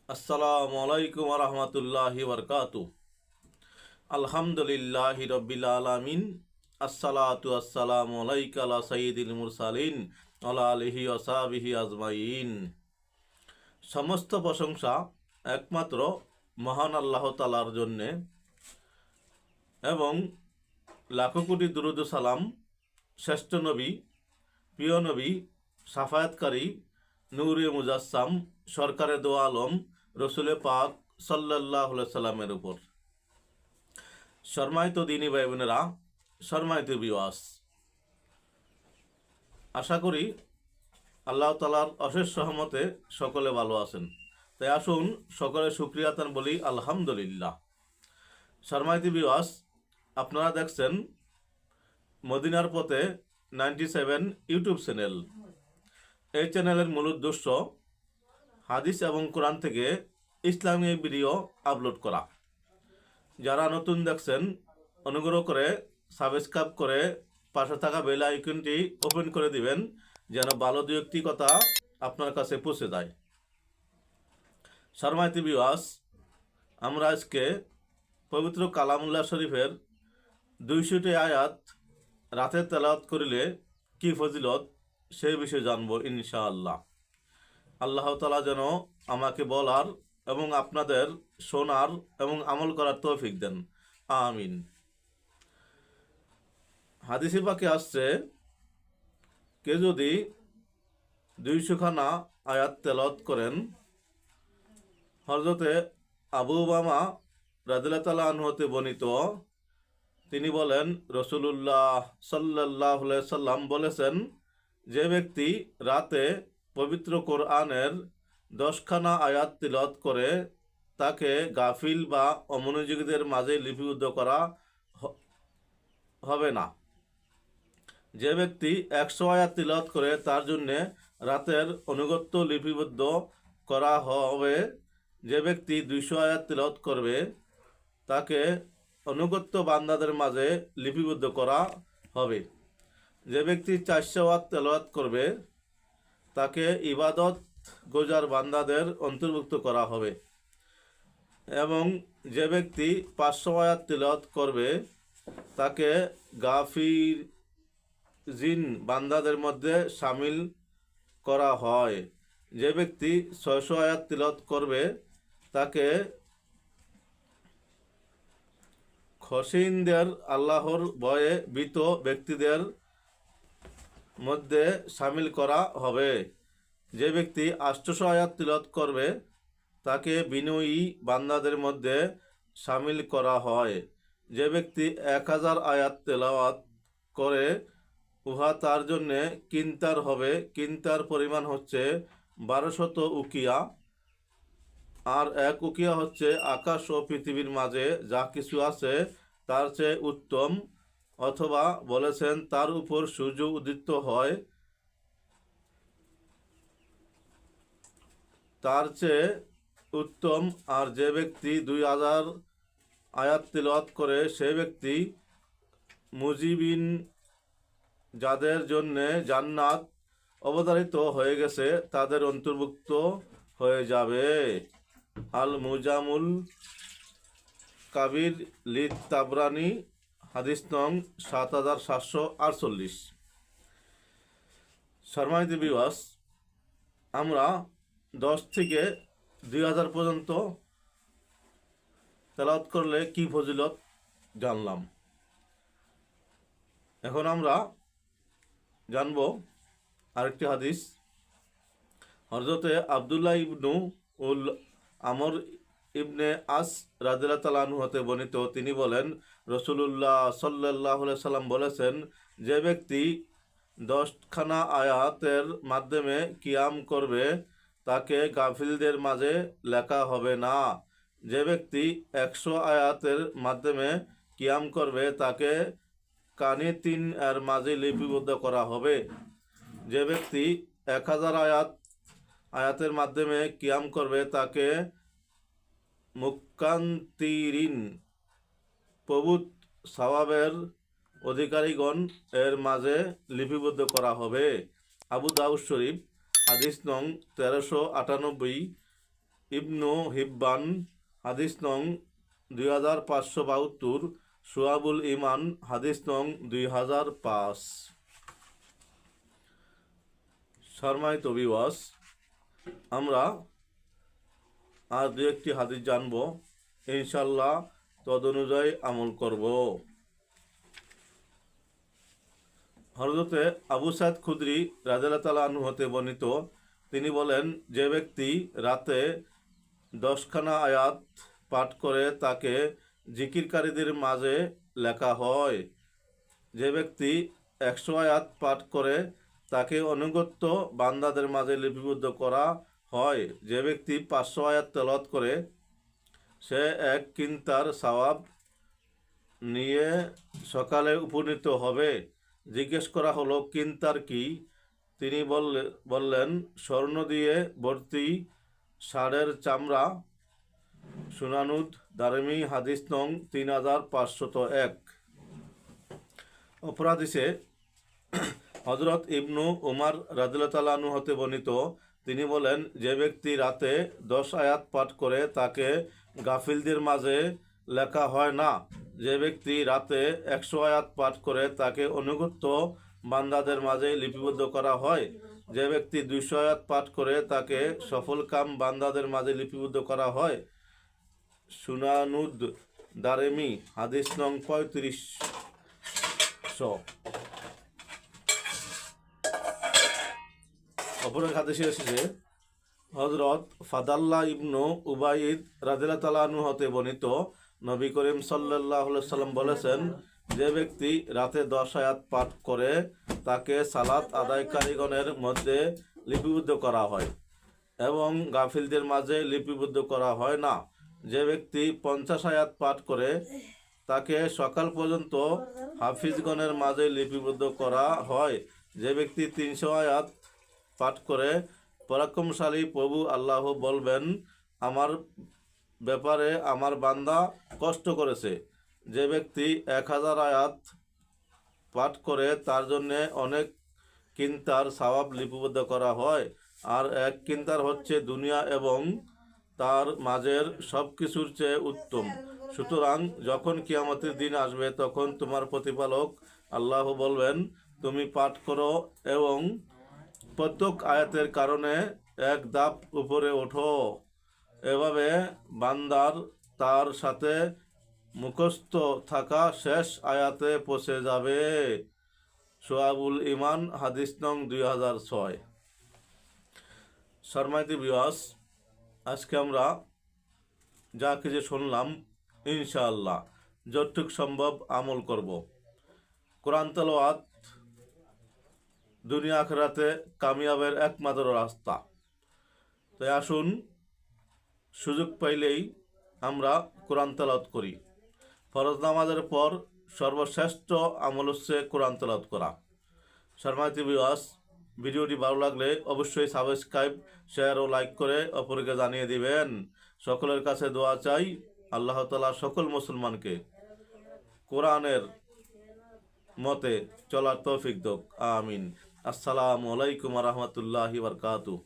আসসালামু আলাইকুম ওয়া রাহমাতুল্লাহি ওয়া বারাকাতুহু। আলহামদুলিল্লাহি রাব্বিল আলামিন। আসসালাতু ওয়াসসালামু আলাইকা আলা সাইয়্যিদিল মুরসালিন ওয়া আলা আলিহি ওয়া সাহবিহি আজমাইন। সমস্ত প্রশংসা একমাত্র মহান আল্লাহ তাআলার জন্যে এবং লাখো কোটি দুরূদ ও সালাম শ্রেষ্ঠ নবী, প্রিয় নবী, সাফায়াতকারী, নূরে মুজাসসাম, সরকারে দো আলম রসুলে পাক সাল্লাল্লাহু আলাইহি সাল্লামের উপর। সম্মানিত দিনী ভাই বোনেরা, সম্মানিত ভিউয়ার্স, আশা করি আল্লাহ তাআলার অশেষ রহমতে সকলে ভালো আছেন। তাই আসুন সকলে শুকরিয়া আদান বলি আলহামদুলিল্লাহ। সম্মানিত ভিউয়ার্স, আপনারা দেখছেন মদিনার পথে 97 ইউটিউব চ্যানেল। এই চ্যানেলের মূল উদ্দেশ্য হাদিস এবং কোরআন থেকে ইসলামী ভিডিও আপলোড করা। যারা নতুন দেখছেন অনুগ্রহ করে সাবস্ক্রাইব করে পাশে থাকা বেল আইকনটি ওপেন করে দিবেন, যেন ভালো দু একটি কথা আপনার কাছে পৌঁছে যায়। সম্মানিত ভিউয়ার্স, আমরা আজকে পবিত্র কালামুল্লাহ শরীফের 200টি আয়াত রাতে তেলাওয়াত করিলে কি ফজিলত সেই বিষয়ে জানবো ইনশাআল্লাহ। আল্লাহ তাআলা যেন আমাকে বলার এবং আপনাদের শোনার এবং আমল করার তৌফিক দেন, আমিন। হাদিসে পাকে আসছে, কে যদি 200খানা আয়াত তেলাওয়াত করেন, হযরতে আবু উমামা রাদিয়াল্লাহু তাআলা আনহু হতে বর্ণিত, তিনি বলেন রাসূলুল্লাহ সাল্লাল্লাহু আলাইহি সাল্লাম বলেছেন, যে ব্যক্তি রাতে পবিত্র কোরআনের 10খানা আয়াত তিলাওয়াত করে তাকে গাফিল বা অমনোযোগীদের মাঝে লিপিবদ্ধ করা হবে না। যে ব্যক্তি 100 আয়াত তিলাওয়াত করে তার জন্য রাতের অনুগত্য লিপিবদ্ধ করা হবে। যে ব্যক্তি 200 আয়াত তিলাওয়াত করবে তাকে অনুগত্য বান্দাদের মাঝে লিপিবদ্ধ করা হবে। যে ব্যক্তি 400 আয়াত তেলাওয়াত করবে তাকে ইবাদত গোজার বান্দাদের অন্তর্ভুক্ত করা হবে। এবং যে ব্যক্তি 500 আয়াত তিলাওয়াত করবে তাকে গাফির জিন বান্দাদের মধ্যে শামিল করা হয়। যে ব্যক্তি 600 আয়াত তিলাওয়াত করবে তাকে খসিনদের আল্লাহর ভয়ে ভীত ব্যক্তিদের মধ্যে শামিল করা হবে। যে ব্যক্তি 800 আয়াত তিলাওয়াত করবে তাকে বিনয়ী বান্দাদের মধ্যে শামিল করা হয়। যে ব্যক্তি 1000 আয়াত তেলাওয়াত করে উহা তার জন্য কিন্তার হবে। কিন্তার পরিমাণ হচ্ছে 1200 উকিয়া। আর 1 উকিয়া হচ্ছে আকাশ ও পৃথিবীর মাঝে যা কিছু আছে তার চেয়ে উত্তম, অথবা বলেছেন তার উপর সূর্য উদিত হয় তার চেয়ে উত্তম। আর যে ব্যক্তি 2000 আয়াত তিলাওয়াত করে সে ব্যক্তি মুজিবিন, যাদের জন্যে জান্নাত অবধারিত হয়ে গেছে, তাদের অন্তর্ভুক্ত হয়ে যাবে। আল মুজামুল কাবির লিত তাবরানি, হাদিস নং 7748। সম্মানিত ভিউয়ার্স, আমরা 10 থেকে 2000 পর্যন্ত তেলাওয়াত করলে কি ফজিলত জানলাম। এখন আমরা জানব আরেকটি হাদিস। হযরতে আব্দুল্লাহ ইবনু উল আমর ইবনে আস রাদিয়াল্লাহু তাআলা আনহু হতে বর্ণিত, তিনি বলেন রাসূলুল্লাহ সাল্লাল্লাহু আলাইহি সাল্লাম বলেছেন, যে ব্যক্তি 10খানা আয়াতের মাধ্যমে কিয়াম করবে তাকে গাফিলদের মাঝে লেখা হবে না। যে ব্যক্তি 100 আয়াতের মাধ্যমে কিয়াম করবে তাকে কানিতিন এর মাঝে লিপিবদ্ধ করা হবে। যে ব্যক্তি 1000 আয়াতের মাধ্যমে কিয়াম করবে তাকে মুক্কান্তিরিন প্রভূত সওয়াবের অধিকারীগণ এর মাঝে লিপিবদ্ধ করা হবে। আবু দাউদ শরীফ, হাদিস নং 1398। ইবনু হিব্বান হাদিস নং 2572, শুআবুল ইমান হাদিস নং 2005। সম্মানিত ভিউয়ার্স, আমরা আর দু একটি হাদিস জানব, ইনশাল্লাহ তদনুযায়ী আমল করব। হযরতে আবু সাঈদ খুদরি রাদিয়াল্লাহু তাআলা আনহু হতে বর্ণিত, তিনি বলেন, যে ব্যক্তি রাতে 10খানা আয়াত পাঠ করে তাকে জিকিরকারীদের মাঝে লেখা হয়। যে ব্যক্তি 100 আয়াত পাঠ করে তাকে অনুগত বান্দাদের মাঝে লিপিবদ্ধ করা হয়। যে ব্যক্তি 500 আয়াত তেলাওয়াত করে সে এক কিন্তার সওয়াব নিয়ে সকালে উপনীত হবে। জিজ্ঞেস করা হলো, কিন্তার কি? তিনি বললেন, স্বর্ণ দিয়ে ভর্তি ষাঁড়ের চামড়া। সুনানুদ দারমি হাদিস নং 3501। অপর হাদিসে হযরত ইবনু উমর রাদিয়াল্লাহু তাআলা আনহু হতে বর্ণিত, তিনি বলেন, যে ব্যক্তি রাতে 10 আয়াত পাঠ করে তাকে গাফিলদের মাঝে লেখা হয় না। যে ব্যক্তি রাতে 100 আয়াত পাঠ করে তাকে অনুগত বান্দাদের মাঝে লিপিবদ্ধ করা হয়। যে ব্যক্তি 200 আয়াত পাঠ করে তাকে সফলকাম বান্দাদের মাঝে লিপিবদ্ধ করা হয়। সুনানুদ দারেমি হাদিস নং 3500। অপর এক হাদিসে এসেছে, হযরত ফাদাল্লাহ ইবনু উবাইদ রাদিয়াল্লাহু তাআলা আনহু হতে বর্ণিত, নবী করিম সাল্লাল্লাহু আলাইহি সাল্লাম বলেছেন, যে ব্যক্তি রাতে 10 আয়াত পাঠ করে তাকে সালাত আদায়কারীগণের মধ্যে লিপিবদ্ধ করা হয় এবং গাফিলদের মাঝে লিপিবদ্ধ করা হয় না। যে ব্যক্তি 50 আয়াত পাঠ করে তাকে সকাল পর্যন্ত হাফিজগণের মাঝে লিপিবদ্ধ করা হয়। যে ব্যক্তি 300 আয়াত পাঠ করে পরাক্রমশালী প্রভু আল্লাহ বলবেন, আমার ব্যাপারে আমার বান্দা কষ্ট করেছে। যে ব্যক্তি 1000 আয়াত পাঠ করে তার জন্য অনেক কিন্তার সওয়াব লিপিবদ্ধ করা হয়। আর এক কিন্তার হচ্ছে দুনিয়া এবং তার মাঝের সব কিছুর চেয়ে উত্তম। সুতরাং যখন কিয়ামতের দিন আসবে তখন তোমার প্রতিপালক আল্লাহ বলবেন, তুমি পাঠ করো এবং প্রত্যেক আয়াতের কারণে এক ধাপ উপরে ওঠো। এভাবে বান্দার তার সাথে মুখস্থ থাকা শেষ আয়াতে পৌঁছে যাবে। শুআবুল ইমান হাদিস নং 2006। সম্মানিত ভিউয়ার্স, আজকে আমরা যা কিছু শুনলাম ইনশাআল্লাহ যতটুকু সম্ভব আমল করব। কোরআন তেলাওয়াত দুনিয়া আখিরাতে কামিয়াবের একমাত্র রাস্তা। তাই আসুন সুযোগ পাইলেই আমরা কোরআন তেলাওয়াত করি। ফরজ নামাজের পর সর্বশ্রেষ্ঠ আমল হচ্ছে কোরআন তেলাওয়াত করা। সম্মানিত ভিউয়ার্স, ভিডিওটি ভালো লাগলে অবশ্যই সাবস্ক্রাইব, শেয়ার ও লাইক করে অপরকে জানিয়ে দিবেন। সকলের কাছে দোয়া চাই, আল্লাহ তাআলা সকল মুসলমানকে কোরআনের মতে চলার তৌফিক দাও। আমিন। আসসালামু আলাইকুম ওয়া রাহমাতুল্লাহি ওয়া বারাকাতুহু।